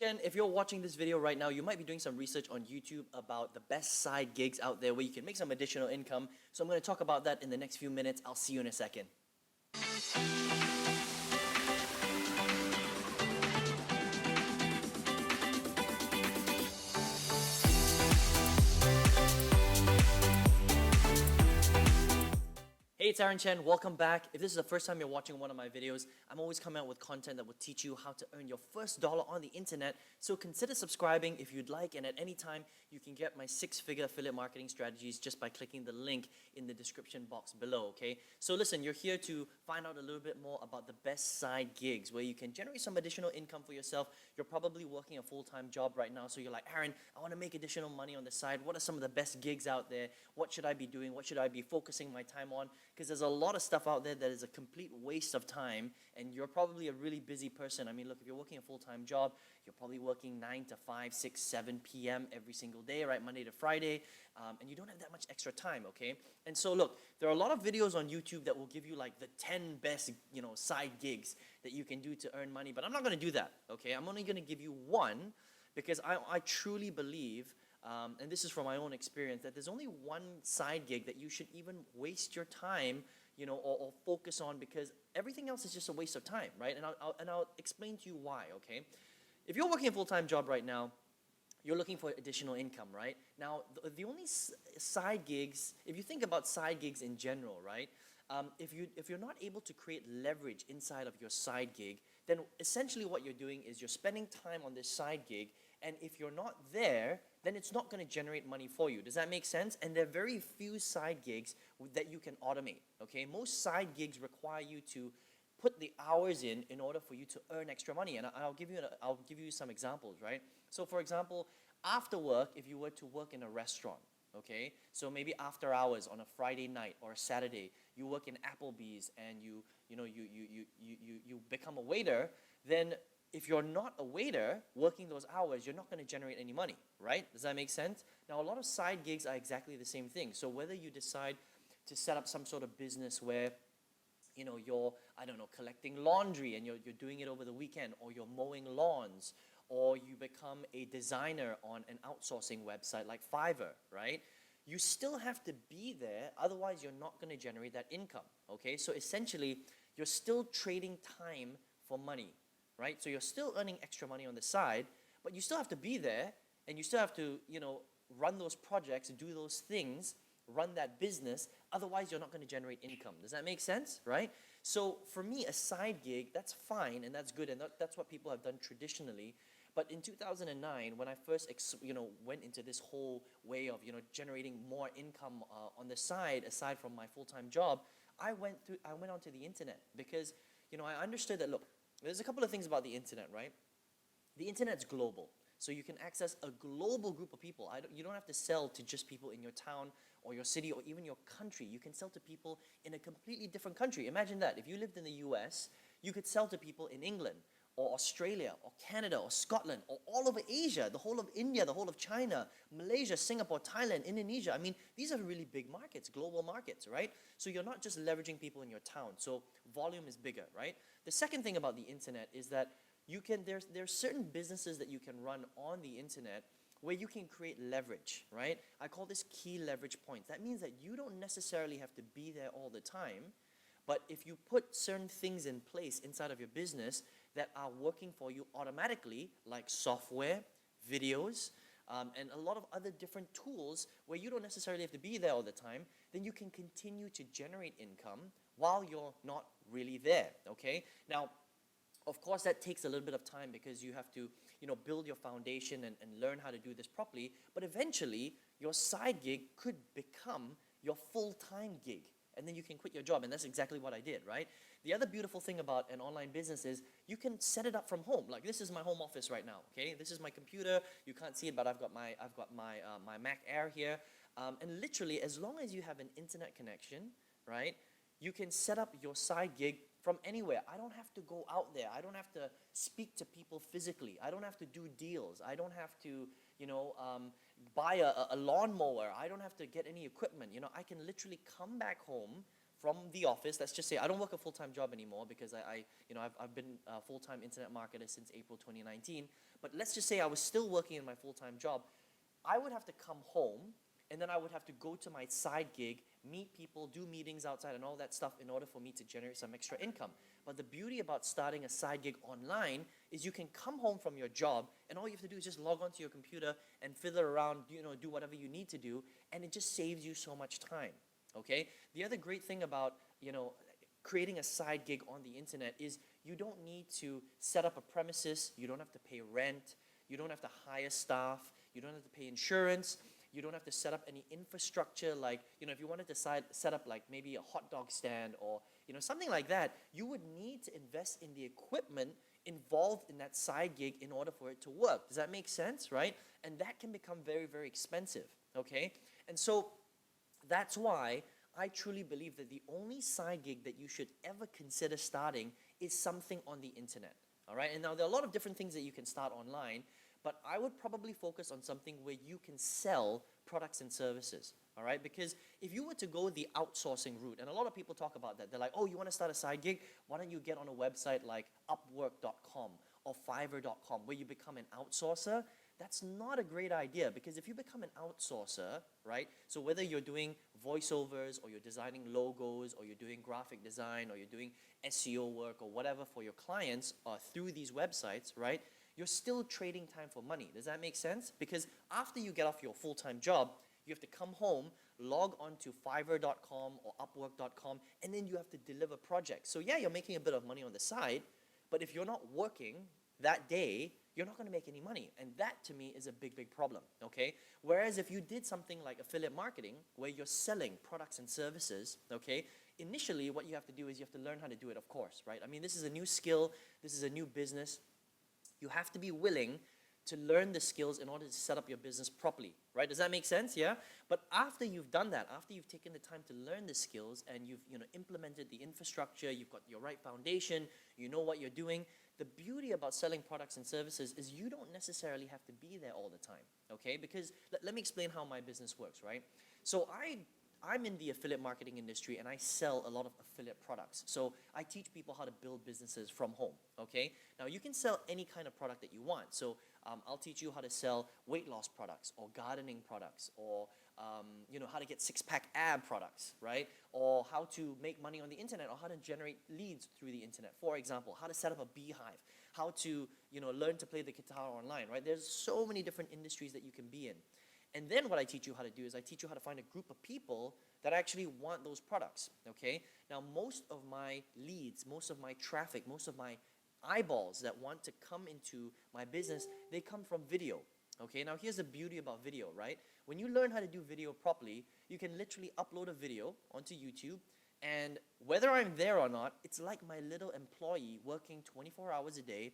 Chen, if you're watching this video right now, you might be doing some research on YouTube about the best side gigs out there where you can make some additional income. So I'm going to talk about that in the next few minutes. I'll see you in a second. Hey, it's Aaron Chen, welcome back. If this is the first time you're watching one of my videos, I'm always coming out with content that will teach you how to earn your first dollar on the internet. So consider subscribing if you'd like, and at any time, you can get my 6-figure affiliate marketing strategies just by clicking the link in the description box below, okay? So listen, you're here to find out a little bit more about the best side gigs where you can generate some additional income for yourself. You're probably working a full-time job right now, so you're like, Aaron, I want to make additional money on the side. What are some of the best gigs out there? What should I be doing? What should I be focusing my time on? Because there's a lot of stuff out there that is a complete waste of time, and you're probably a really busy person. I mean, look, if you're working a full-time job, you're probably working 9 to 5, 6, 7 p.m. every single day, right, Monday to Friday, and you don't have that much extra time, okay? And so look, there are a lot of videos on YouTube that will give you like the 10 best, side gigs that you can do to earn money, but I'm not going to do that, okay? I'm only going to give you one because I truly believe, and this is from my own experience, that there's only one side gig that you should even waste your time, or focus on, because everything else is just a waste of time, right? And I'll explain to you why, okay? If you're working a full-time job right now, you're looking for additional income, right? Now, the only side gigs, if you think about side gigs in general, right? If you're not able to create leverage inside of your side gig, then essentially what you're doing is you're spending time on this side gig, and if you're not there, then it's not going to generate money for you. Does that make sense? And there are very few side gigs that you can automate, okay? Most side gigs require you to put the hours in order for you to earn extra money. And I'll give you some examples, right? So for example, after work, if you were to work in a restaurant, okay? So maybe after hours on a Friday night or a Saturday, you work in Applebee's and you become a waiter, then if you're not a waiter working those hours, you're not going to generate any money, right? Does that make sense? Now, a lot of side gigs are exactly the same thing. So whether you decide to set up some sort of business where you're, I don't know, collecting laundry and you're doing it over the weekend, or you're mowing lawns, or you become a designer on an outsourcing website like Fiverr, right? You still have to be there, otherwise you're not going to generate that income, okay? So essentially, you're still trading time for money, right? So you're still earning extra money on the side, but you still have to be there, and you still have to, run those projects, do those things, run that business, otherwise you're not going to generate income. Does that make sense, right? So for me, a side gig, that's fine and that's good, and that's what people have done traditionally. But in 2009, when I first went into this whole way of generating more income on the side, aside from my full-time job, I went onto the internet because I understood that, look, there's a couple of things about the internet, right? The internet's global. So you can access a global group of people. You don't have to sell to just people in your town or your city or even your country. You can sell to people in a completely different country. Imagine that. If you lived in the US, you could sell to people in England or Australia or Canada or Scotland or all over Asia, the whole of India, the whole of China, Malaysia, Singapore, Thailand, Indonesia. I mean, these are really big markets, global markets, right? So you're not just leveraging people in your town. So volume is bigger, right? The second thing about the internet is that there's certain businesses that you can run on the internet where you can create leverage, right? I call this key leverage points. That means that you don't necessarily have to be there all the time, but if you put certain things in place inside of your business that are working for you automatically, like software, videos, and a lot of other different tools where you don't necessarily have to be there all the time, then you can continue to generate income while you're not really there, okay? Now, of course, that takes a little bit of time because you have to, build your foundation and learn how to do this properly. But eventually, your side gig could become your full-time gig. And then you can quit your job. And that's exactly what I did, right? The other beautiful thing about an online business is you can set it up from home. Like, this is my home office right now, okay? This is my computer. You can't see it, but I've got my Mac Air here. And literally, as long as you have an internet connection, right, you can set up your side gig from anywhere. I don't have to go out there. I don't have to speak to people physically. I don't have to do deals. I don't have to, buy a lawnmower. I don't have to get any equipment. I can literally come back home from the office. Let's just say I don't work a full-time job anymore because I've been a full-time internet marketer since April 2019. But let's just say I was still working in my full-time job. I would have to come home, and then I would have to go to my side gig, meet people, do meetings outside and all that stuff in order for me to generate some extra income. But the beauty about starting a side gig online is you can come home from your job and all you have to do is just log onto your computer and fiddle around, do whatever you need to do, and it just saves you so much time, okay? The other great thing about, creating a side gig on the internet is you don't need to set up a premises, you don't have to pay rent, you don't have to hire staff, you don't have to pay insurance, you don't have to set up any infrastructure like, if you wanted to set up like maybe a hot dog stand or, something like that, you would need to invest in the equipment involved in that side gig in order for it to work. Does that make sense, right? And that can become very, very expensive, okay? And so that's why I truly believe that the only side gig that you should ever consider starting is something on the internet, all right? And now there are a lot of different things that you can start online, but I would probably focus on something where you can sell products and services, all right? Because if you were to go the outsourcing route, and a lot of people talk about that, they're like, oh, you want to start a side gig? Why don't you get on a website like Upwork.com or Fiverr.com where you become an outsourcer? That's not a great idea, because if you become an outsourcer, right? So whether you're doing voiceovers or you're designing logos or you're doing graphic design or you're doing SEO work or whatever for your clients through these websites, right? You're still trading time for money. Does that make sense? Because after you get off your full-time job, you have to come home, log on to Fiverr.com or Upwork.com, and then you have to deliver projects. So yeah, you're making a bit of money on the side, but if you're not working that day, you're not going to make any money. And that, to me, is a big, big problem, okay? Whereas if you did something like affiliate marketing, where you're selling products and services, okay, initially what you have to do is you have to learn how to do it, of course, right? I mean, this is a new skill. This is a new business. You have to be willing to learn the skills in order to set up your business properly, right? Does that make sense? Yeah? But after you've done that, after you've taken the time to learn the skills and you've implemented the infrastructure, you've got your right foundation, you know what you're doing, the beauty about selling products and services is you don't necessarily have to be there all the time, okay? Because let me explain how my business works, right? So I'm in the affiliate marketing industry and I sell a lot of affiliate products. So I teach people how to build businesses from home, okay? Now you can sell any kind of product that you want. So I'll teach you how to sell weight loss products or gardening products or how to get six-pack ab products, right? Or how to make money on the internet or how to generate leads through the internet. For example, how to set up a beehive, how to learn to play the guitar online, right? There's so many different industries that you can be in. And then what I teach you how to do is I teach you how to find a group of people that actually want those products, okay? Now, most of my leads, most of my traffic, most of my eyeballs that want to come into my business, they come from video, okay? Now, here's the beauty about video, right? When you learn how to do video properly, you can literally upload a video onto YouTube, and whether I'm there or not, it's like my little employee working 24 hours a day,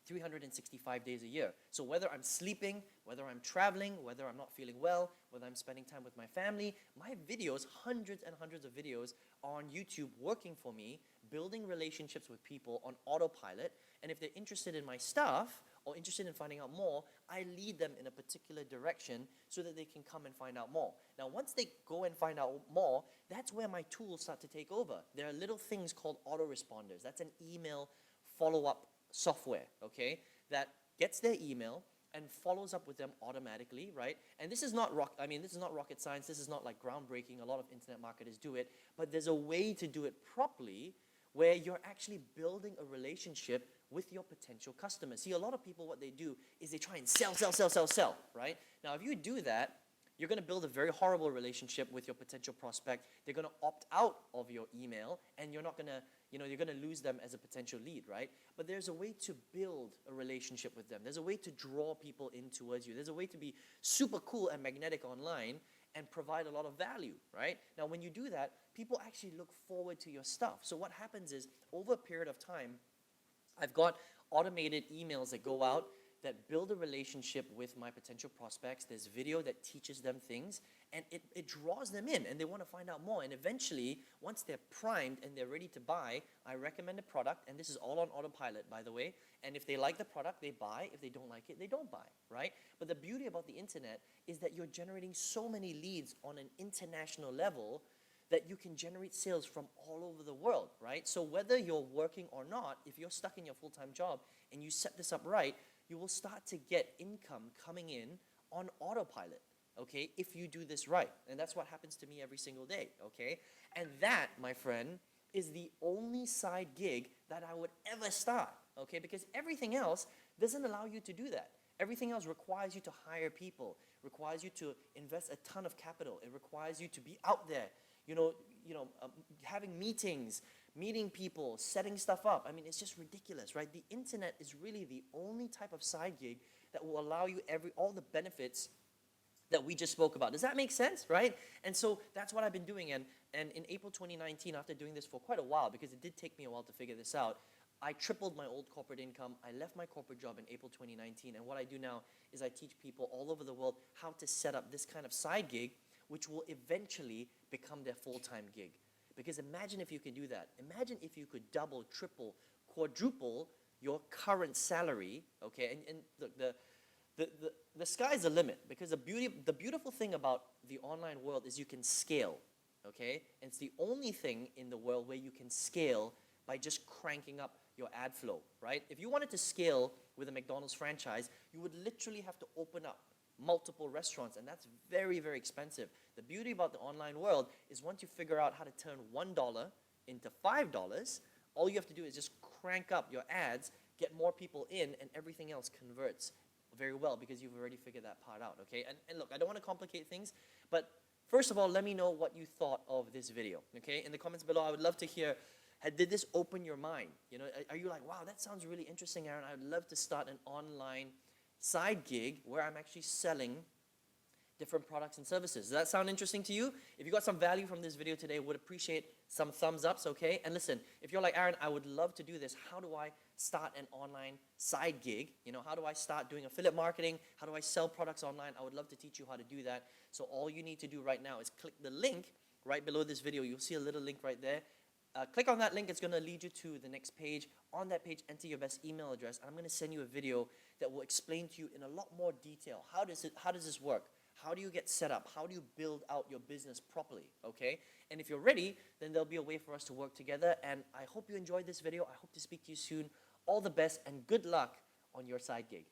365 days a year. So whether I'm sleeping, whether I'm traveling, whether I'm not feeling well, whether I'm spending time with my family, my videos, hundreds and hundreds of videos on YouTube working for me, building relationships with people on autopilot, and if they're interested in my stuff or interested in finding out more, I lead them in a particular direction so that they can come and find out more. Now, once they go and find out more, that's where my tools start to take over. There are little things called autoresponders. That's an email follow-up software, okay, that gets their email and follows up with them automatically, right? And this is not rocket science. This is not like groundbreaking. A lot of internet marketers do it, but there's a way to do it properly where you're actually building a relationship with your potential customers. See, a lot of people, what they do is they try and sell, right? Now, if you do that, you're going to build a very horrible relationship with your potential prospect. They're going to opt out of your email, and you're not going to, you're going to lose them as a potential lead, right? But there's a way to build a relationship with them. There's a way to draw people in towards you. There's a way to be super cool and magnetic online and provide a lot of value, right? Now, when you do that, people actually look forward to your stuff. So what happens is, over a period of time, I've got automated emails that go out that build a relationship with my potential prospects. There's video that teaches them things, and it draws them in, and they want to find out more. And eventually, once they're primed and they're ready to buy, I recommend a product, and this is all on autopilot, by the way. And if they like the product, they buy. If they don't like it, they don't buy, right? But the beauty about the internet is that you're generating so many leads on an international level that you can generate sales from all over the world, right? So whether you're working or not, if you're stuck in your full-time job and you set this up right, you will start to get income coming in on autopilot, okay, if you do this right. And that's what happens to me every single day, okay? And that, my friend, is the only side gig that I would ever start, okay? Because everything else doesn't allow you to do that. Everything else requires you to hire people, requires you to invest a ton of capital. It requires you to be out there, having meetings, meeting people, setting stuff up. I mean, it's just ridiculous, right? The internet is really the only type of side gig that will allow you all the benefits that we just spoke about. Does that make sense, right? And so that's what I've been doing. And in April 2019, after doing this for quite a while, because it did take me a while to figure this out, I tripled my old corporate income. I left my corporate job in April 2019. And what I do now is I teach people all over the world how to set up this kind of side gig, which will eventually become their full-time gig. Because imagine if you can do that. Imagine if you could double, triple, quadruple your current salary, okay? And look, the sky's the limit, because the beautiful thing about the online world is you can scale, okay? And it's the only thing in the world where you can scale by just cranking up your ad flow, right? If you wanted to scale with a McDonald's franchise, you would literally have to open up multiple restaurants, and that's very, very expensive. The beauty about the online world is once you figure out how to turn $1 into $5, all you have to do is just crank up your ads, get more people in, and everything else converts very well because you've already figured that part out, okay? And look, I don't want to complicate things, but first of all, let me know what you thought of this video, okay? In the comments below, I would love to hear, did this open your mind? You know, are you like, wow, that sounds really interesting, Aaron. I would love to start an online side gig where I'm actually selling different products and services. Does that sound interesting to you? If you got some value from this video today, would appreciate some thumbs ups, okay? And listen, if you're like, Aaron, I would love to do this. How do I start an online side gig? You know, how do I start doing affiliate marketing? How do I sell products online? I would love to teach you how to do that. So all you need to do right now is click the link right below this video. You'll see a little link right there. Click on that link. It's going to lead you to the next page. On that page, enter your best email address. And I'm going to send you a video that will explain to you in a lot more detail. How does this work? How do you get set up? How do you build out your business properly, okay? And if you're ready, then there'll be a way for us to work together. And I hope you enjoyed this video. I hope to speak to you soon. All the best and good luck on your side gig.